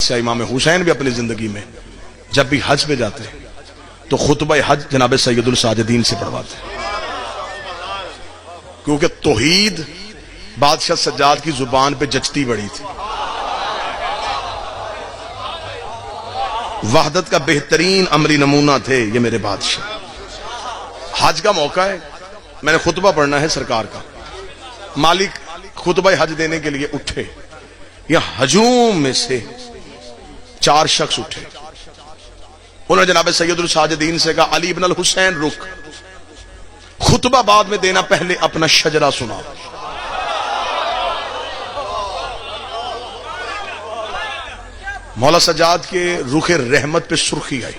बादशाह इमाम हुसैन भी अपनी जिंदगी में जब भी हज पे जाते तो खुतबा हज जनाब सैयदुल साजिदीन से पढ़वाते, क्योंकि तौहीद बादशाह सज्जाद की जुबान पे जचती बड़ी थी। वहदत का बेहतरीन अमली नमूना थे ये मेरे बादशाह। हज का मौका है, मैंने खुतबा पढ़ना है सरकार का। मालिक खुतबा हज देने के लिए उठे, या हजूम में से 4 शख्स उठे। उन्होंने जनाब सैयदुल साजिदीन से कहा, अली इब्न अल हुसैन रुक, खुतबा बाद में देना, पहले अपना शजरा सुना। मौला सज्जाद के रुखे रहमत पे सुर्खी आई,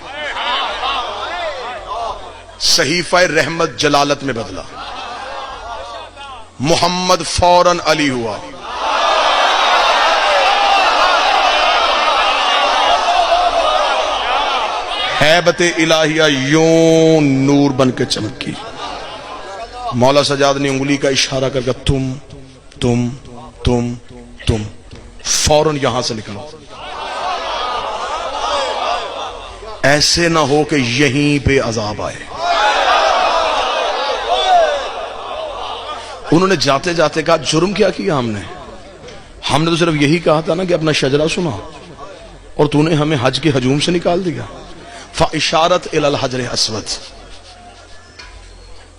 सहीफा रहमत जलालत में बदला, मोहम्मद फौरन अली हुआ। हैबत इलाहिया यूं नूर बन के चमकी। मौला सज्जाद ने उंगली का इशारा करके तुम फौरन यहां से निकलो, ऐसे ना हो कि यहीं पे अजाब आए। उन्होंने जाते जाते कहा, जुर्म क्या किया हमने तो सिर्फ यही कहा था ना कि अपना शजरा सुना, और तूने हमें हज के हजूम से निकाल दिया। फ इशारत इलल हजर अस्वद,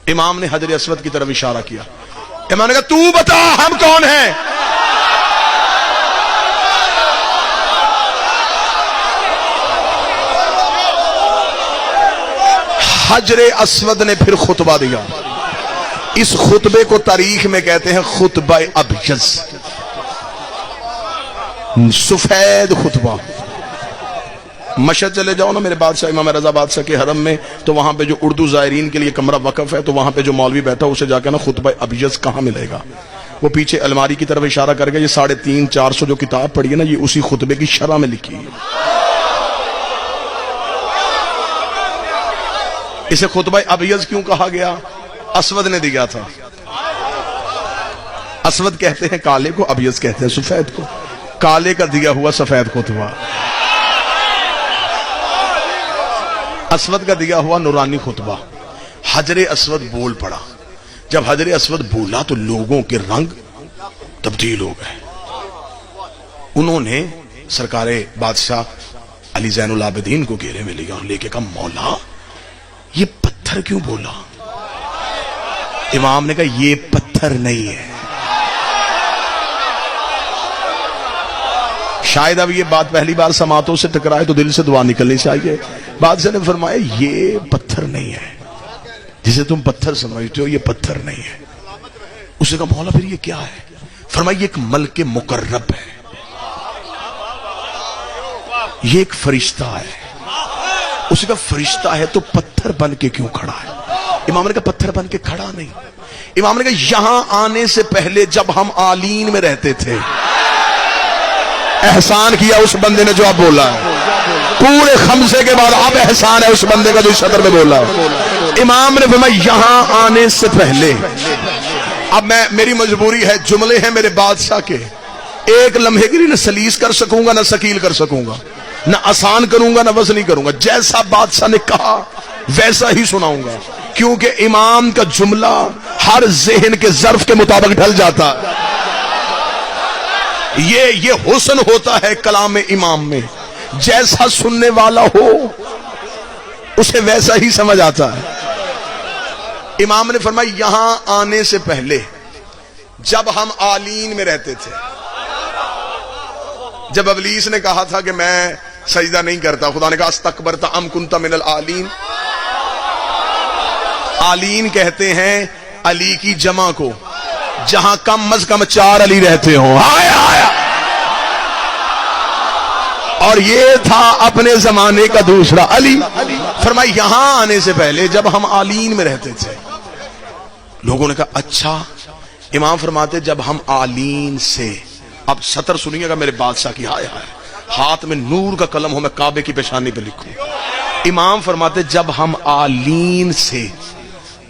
इमाम ने हजर अस्वद की तरफ इशारा किया। इमाम ने कहा, तू बता हम कौन हैं? हजर अस्वद ने फिर खुतबा दिया। इस खुतबे को तारीख में कहते हैं खुतबा अबयज़, सफेद खुतबा। मशहद चले जाओ ना मेरे बादशाह इमाम रजा बादशाह के हरम में, तो वहां पे जो उर्दू ज़ायरीन के लिए कमरा वक़फ़ है, तो वहां पे जो मौलवी बैठा उसे जाकर ना खुतबा अबयज़ कहां मिलेगा, वो पीछे अलमारी की तरफ इशारा करके, ये 350-400 जो किताब पढ़ी है ना, ये उसी खुतबे की शरह में लिखी है। इसे खुतबा अबयज़ क्यों कहा गया? अस्वद ने दिया था। अस्वद कहते हैं काले को, अबयज़ कहते हैं सफेद को। काले का दिया हुआ सफेद खुतबा, अस्वद का दिया हुआ नूरानी खुतबा। हजरे अस्वद बोल पड़ा। जब हजरे अस्वद बोला तो लोगों के रंग तब्दील हो गए। उन्होंने सरकारे बादशाह अली ज़ैनुल आबिदीन को घेरे में लिया और लेके कहा, मौला ये पत्थर क्यों बोला? इमाम ने कहा, ये पत्थर नहीं है। शायद अब ये बात पहली बार समातों से टकराए तो दिल से दुआ निकलनी चाहिए। बादशाह ने फरमाया, ये पत्थर नहीं है, जिसे तुम पत्थर समझते हो, ये पत्थर नहीं है। उसने कहा, मौला फिर ये क्या है? फरमाया, ये एक मलके मुकर्रब है, ये एक फरिश्ता है। उसने कहा, फरिश्ता है तो पत्थर बन के क्यों खड़ा है? इमाम ने कहा, पत्थर बन के खड़ा नहीं। इमाम ने कहा, यहां आने से पहले जब हम आलीन में रहते थे, एहसान किया उस बंदे ने जो अब बोला है। पूरे खमसे के बाद अब एहसान है उस बंदे का जो इस सदर में बोला है। इमाम ने फरमाया, यहां आने से पहले, अब मेरी मजबूरी है, जुमले हैं मेरे बादशाह के, एक लम्हे के लिए न सलीस कर सकूंगा न सकील कर सकूंगा, न आसान करूंगा न वज़नी करूंगा। जैसा बादशाह ने कहा वैसा ही सुनाऊंगा, क्योंकि इमाम का जुमला हर ज़हन के ज़र्फ के मुताबिक ढल जाता है। ये हुस्न होता है कलाम इमाम में, जैसा सुनने वाला हो उसे वैसा ही समझ आता है। इमाम ने फरमाया, यहां आने से पहले जब हम आलीन में रहते थे, जब अबलीस ने कहा था कि मैं सजदा नहीं करता, खुदा ने कहा, अस्तकबरता अम कुंता मिनल आलीन। आलीन कहते हैं अली की जमा को, जहां कम अज कम 4 अली रहते हो। आया और ये था अपने जमाने का दूसरा अली। फरमाया, यहां आने से पहले जब हम आलीन में रहते थे, लोगों ने कहा, अच्छा। इमाम फरमाते, जब हम आलीन से, अब सतर सुनिएगा मेरे बादशाह की, हाय हाय, हाथ में नूर का कलम हो, मैं काबे की पेशानी पे लिखूं। इमाम फरमाते, जब हम आलीन से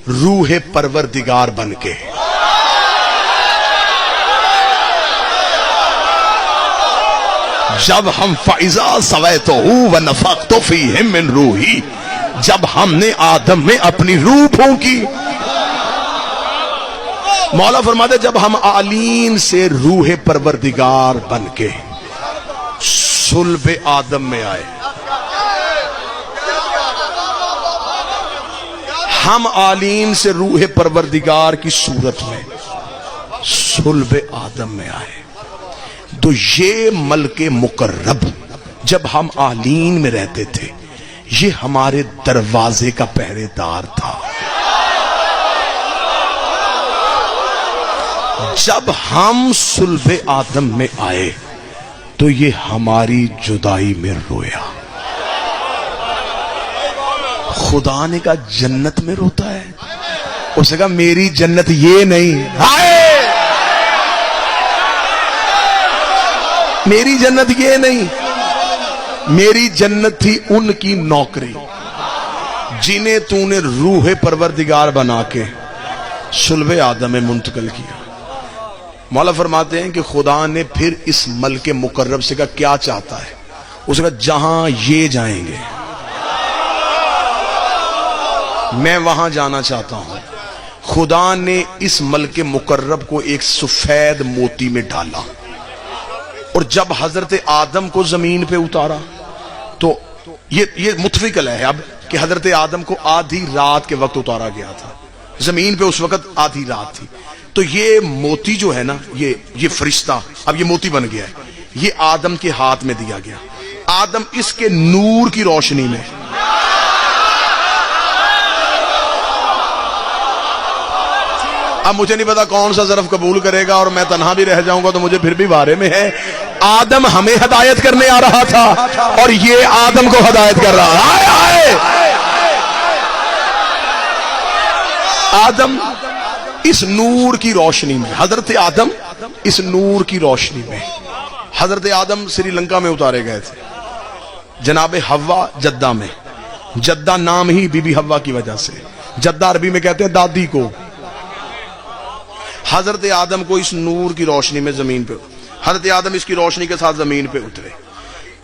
रूह परवरदिगार बन के جب ہم فائزہ سویتہو ونفخت فیہ من روحی، جب ہم نے آدم میں اپنی روح پھونکی. مولا فرماتے جب ہم آلین سے روح پروردگار بن کے صلب آدم میں آئے، ہم آلین سے روح پروردگار کی صورت میں صلب آدم میں آئے، تو یہ ملک مقرب جب ہم آلین میں رہتے تھے یہ ہمارے دروازے کا پہرے دار تھا. جب ہم صلب آدم میں آئے تو یہ ہماری جدائی میں رویا. خدا نے کہا جنت میں روتا ہے؟ اس نے کہا میری جنت یہ نہیں، میری جنت یہ نہیں، میری جنت تھی ان کی نوکری جنہیں تو نے روح پروردگار بنا کے صلب آدم میں منتقل کیا. مولا فرماتے ہیں کہ خدا نے پھر اس ملک مقرب سے کہا کیا چاہتا ہے؟ اس نے کہا جہاں یہ جائیں گے میں وہاں جانا چاہتا ہوں. خدا نے اس ملک مقرب کو ایک سفید موتی میں ڈالا، اور جب حضرت آدم کو زمین پہ اتارا تو یہ متفقل ہے اب کہ حضرت آدم کو آدھی رات کے وقت اتارا گیا تھا، زمین پہ اس وقت آدھی رات تھی. تو یہ موتی جو ہے نا، یہ فرشتہ اب یہ موتی بن گیا ہے، یہ آدم کے ہاتھ میں دیا گیا. آدم اس کے نور کی روشنی میں اب مجھے نہیں پتا کون سا ظرف قبول کرے گا، اور میں تنہا بھی رہ جاؤں گا تو مجھے پھر بھی بارے میں ہے. آدم ہمیں ہدایت کرنے آ رہا تھا اور یہ آدم کو ہدایت کر رہا ہے. آدم اس نور کی روشنی میں، حضرت آدم اس نور کی روشنی میں، حضرت آدم سری لنکا میں اتارے گئے تھے، جناب حوا جدہ میں، جدہ نام ہی بی بی حوا کی وجہ سے، جدہ عربی میں کہتے ہیں دادی کو. حضرت آدم کو اس نور کی روشنی میں زمین پہ، حضرت آدم اس کی روشنی کے ساتھ زمین پہ اترے.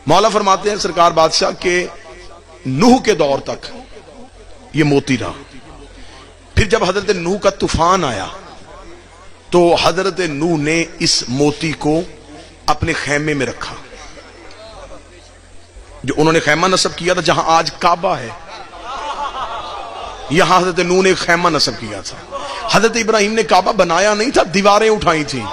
مولا فرماتے ہیں سرکار بادشاہ کہ نوح کے دور تک یہ موتی رہا. پھر جب حضرت نوح کا طوفان آیا تو حضرت نوح نے اس موتی کو اپنے خیمے میں رکھا، جو انہوں نے خیمہ نصب کیا تھا جہاں آج کعبہ ہے، یہاں حضرت نوح نے ایک خیمہ نصب کیا تھا. حضرت ابراہیم نے کعبہ بنایا نہیں تھا، دیواریں اٹھائی تھیں.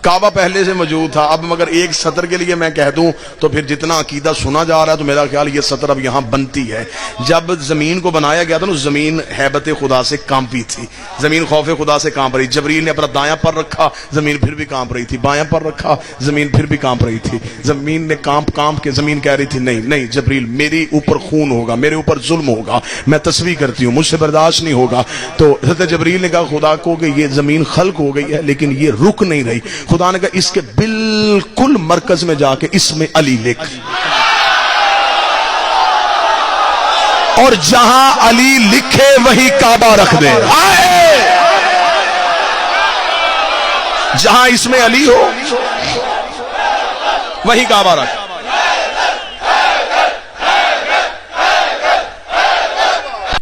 کعبہ پہلے سے موجود تھا. اب مگر ایک سطر کے لیے میں کہہ دوں تو پھر جتنا عقیدہ سنا جا رہا ہے تو میرا خیال یہ سطر اب یہاں بنتی ہے. جب زمین کو بنایا گیا تھا نا، زمین ہیبت خدا سے کانپی تھی، زمین خوف خدا سے کانپ رہی. جبریل نے اپنا دایاں پر رکھا، زمین پھر بھی کانپ رہی تھی، بایاں پر رکھا، زمین پھر بھی کانپ رہی تھی. زمین نے کانپ کے زمین کہہ رہی تھی نہیں جبریل میرے اوپر خون ہوگا، میرے اوپر ظلم ہوگا، میں تسبیح کرتی ہوں، مجھ سے برداشت نہیں ہوگا. تو حضرت جبریل نے کہا خدا کو کہ یہ زمین خلق ہو گئی ہے لیکن یہ رک نہیں رہی. خدا نے کہا اس کے بالکل مرکز میں جا کے اس میں علی لکھ، اور جہاں علی لکھے وہی کعبہ رکھ دے. جہاں اس میں علی ہو وہی کعبہ رکھ.